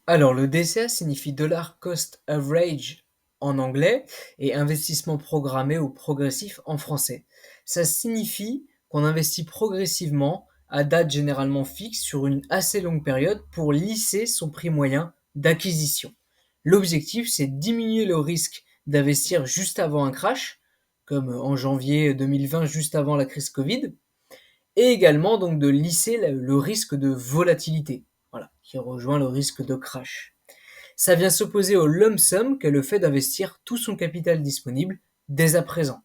Alors, le DCA signifie Dollar Cost Average en anglais et investissement programmé ou progressif en français. Ça signifie qu'on investit progressivement à date généralement fixe sur une assez longue période pour lisser son prix moyen d'acquisition. L'objectif, c'est de diminuer le risque d'investir juste avant un crash, comme en janvier 2020, juste avant la crise Covid, et également donc de lisser le risque de volatilité, voilà, qui rejoint le risque de crash. Ça vient s'opposer au lump sum qu'est le fait d'investir tout son capital disponible dès à présent.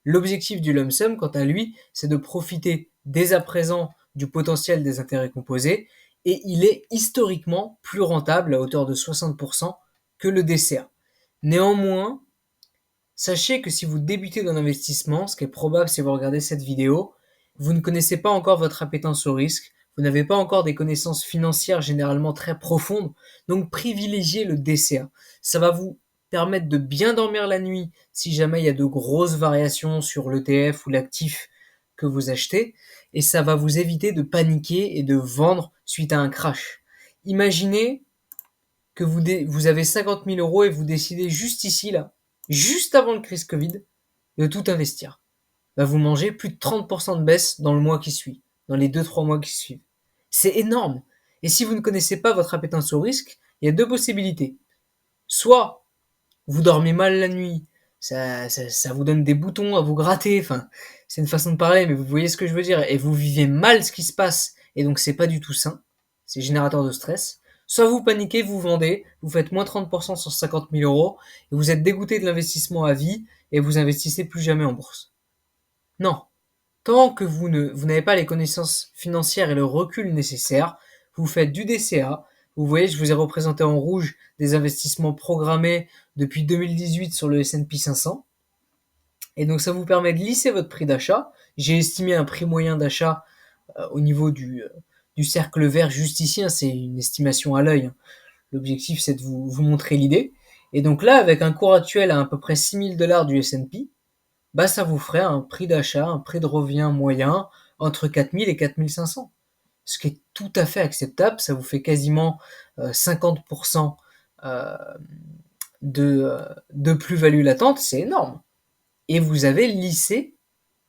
L'objectif du lump sum, quant à lui, c'est de profiter dès à présent du potentiel des intérêts composés et il est historiquement plus rentable à hauteur de 60% que le DCA. Néanmoins, sachez que si vous débutez dans l'investissement, ce qui est probable si vous regardez cette vidéo, vous ne connaissez pas encore votre appétence au risque, vous n'avez pas encore des connaissances financières généralement très profondes, donc privilégiez le DCA. Ça va vous permettre de bien dormir la nuit si jamais il y a de grosses variations sur l'ETF ou l'actif que vous achetez, et ça va vous éviter de paniquer et de vendre suite à un crash. Imaginez que vous avez 50 000 euros et vous décidez juste ici, là, juste avant le crise Covid, de tout investir. Bah, vous mangez plus de 30% de baisse dans le mois qui suit, dans les 2-3 mois qui suivent. C'est énorme. Et si vous ne connaissez pas votre appétence au risque, il y a deux possibilités. Soit vous dormez mal la nuit, ça vous donne des boutons à vous gratter, enfin, c'est une façon de parler, mais vous voyez ce que je veux dire, et vous vivez mal ce qui se passe, et donc c'est pas du tout sain, c'est générateur de stress. Soit vous paniquez, vous vendez, vous faites moins 30% sur 50 000 euros, et vous êtes dégoûté de l'investissement à vie, et vous investissez plus jamais en bourse. Non. Tant que vous n'avez pas les connaissances financières et le recul nécessaire, vous faites du DCA. Vous voyez, je vous ai représenté en rouge des investissements programmés depuis 2018 sur le S&P 500. Et donc, ça vous permet de lisser votre prix d'achat. J'ai estimé un prix moyen d'achat au niveau du cercle vert juste ici. Hein, c'est une estimation à l'œil. Hein. L'objectif, c'est de vous montrer l'idée. Et donc là, avec un cours actuel à peu près 6 000 $ du S&P, bah ça vous ferait un prix d'achat, un prix de revient moyen entre 4 000 et 4 500. Ce qui est tout à fait acceptable, ça vous fait quasiment 50% euh, de plus-value latente, c'est énorme. Et vous avez lissé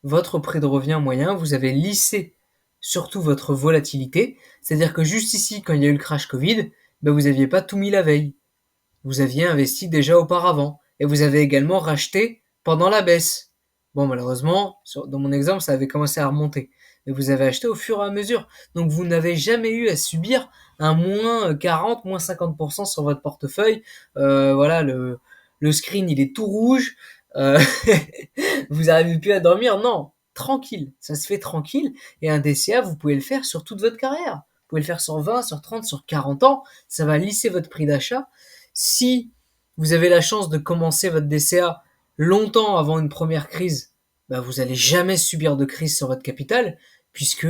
votre prix de revient moyen, vous avez lissé surtout votre volatilité, c'est-à-dire que juste ici, quand il y a eu le crash Covid, ben vous n'aviez pas tout mis la veille. Vous aviez investi déjà auparavant, et vous avez également racheté pendant la baisse. Bon, malheureusement, dans mon exemple, ça avait commencé à remonter. Mais vous avez acheté au fur et à mesure. Donc vous n'avez jamais eu à subir un moins 40, moins 50% sur votre portefeuille. Voilà, le screen, il est tout rouge. Euh, vous n'arrivez plus à dormir. Non, tranquille. Ça se fait tranquille. Et un DCA, vous pouvez le faire sur toute votre carrière. Vous pouvez le faire sur 20, sur 30, sur 40 ans. Ça va lisser votre prix d'achat. Si vous avez la chance de commencer votre DCA longtemps avant une première crise, bah vous allez jamais subir de crise sur votre capital, puisque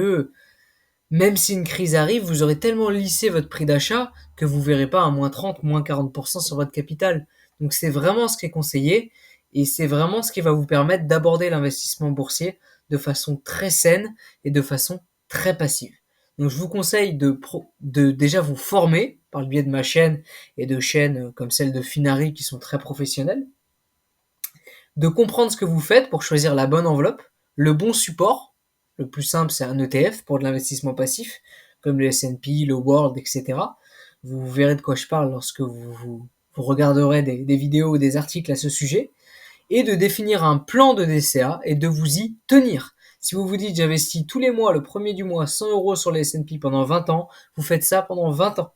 même si une crise arrive, vous aurez tellement lissé votre prix d'achat que vous verrez pas un moins 30, moins 40% sur votre capital. Donc c'est vraiment ce qui est conseillé et c'est vraiment ce qui va vous permettre d'aborder l'investissement boursier de façon très saine et de façon très passive. Donc je vous conseille de déjà vous former par le biais de ma chaîne et de chaînes comme celle de Finari qui sont très professionnelles, de comprendre ce que vous faites pour choisir la bonne enveloppe, le bon support. Le plus simple, c'est un ETF pour de l'investissement passif, comme le S&P, le World, etc. Vous verrez de quoi je parle lorsque vous regarderez des vidéos ou des articles à ce sujet. Et de définir un plan de DCA et de vous y tenir. Si vous vous dites j'investis tous les mois, le premier du mois, 100 euros sur les S&P pendant 20 ans, vous faites ça pendant 20 ans.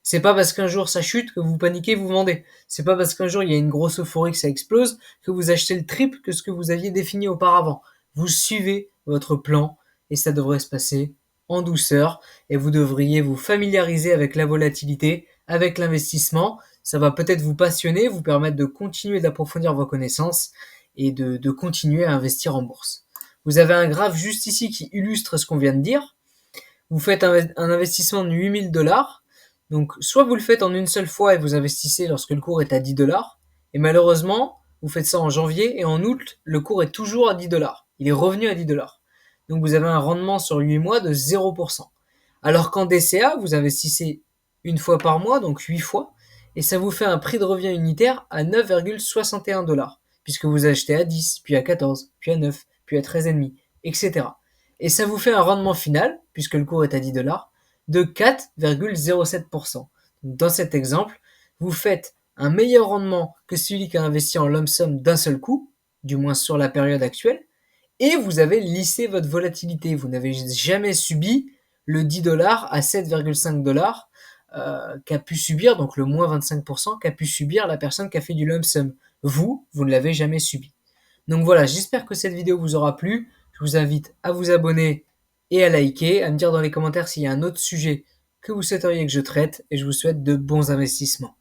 C'est pas parce qu'un jour ça chute que vous paniquez, vous vendez. C'est pas parce qu'un jour il y a une grosse euphorie que ça explose que vous achetez le triple que ce que vous aviez défini auparavant. Vous suivez votre plan et ça devrait se passer en douceur et vous devriez vous familiariser avec la volatilité, avec l'investissement. Ça va peut-être vous passionner, vous permettre de continuer d'approfondir vos connaissances et de continuer à investir en bourse. Vous avez un graphe juste ici qui illustre ce qu'on vient de dire. Vous faites un investissement de 8 000 $. Donc, soit vous le faites en une seule fois et vous investissez lorsque le cours est à 10 $. Et malheureusement, vous faites ça en janvier et en août, le cours est toujours à 10 $. Il est revenu à 10 $. Donc, vous avez un rendement sur 8 mois de 0%. Alors qu'en DCA, vous investissez une fois par mois, donc 8 fois, et ça vous fait un prix de revient unitaire à 9,61 $, puisque vous achetez à 10, puis à 14, puis à 9, puis à 13,5, etc. Et ça vous fait un rendement final, puisque le cours est à 10 $, de 4,07%. Dans cet exemple, vous faites un meilleur rendement que celui qui a investi en lump sum d'un seul coup, du moins sur la période actuelle, et vous avez lissé votre volatilité. Vous n'avez jamais subi le 10 $ à 7,5 $ qu'a pu subir, donc le moins 25% qu'a pu subir la personne qui a fait du lump sum. Vous ne l'avez jamais subi. Donc voilà, j'espère que cette vidéo vous aura plu. Je vous invite à vous abonner et à liker, à me dire dans les commentaires s'il y a un autre sujet que vous souhaiteriez que je traite, et je vous souhaite de bons investissements.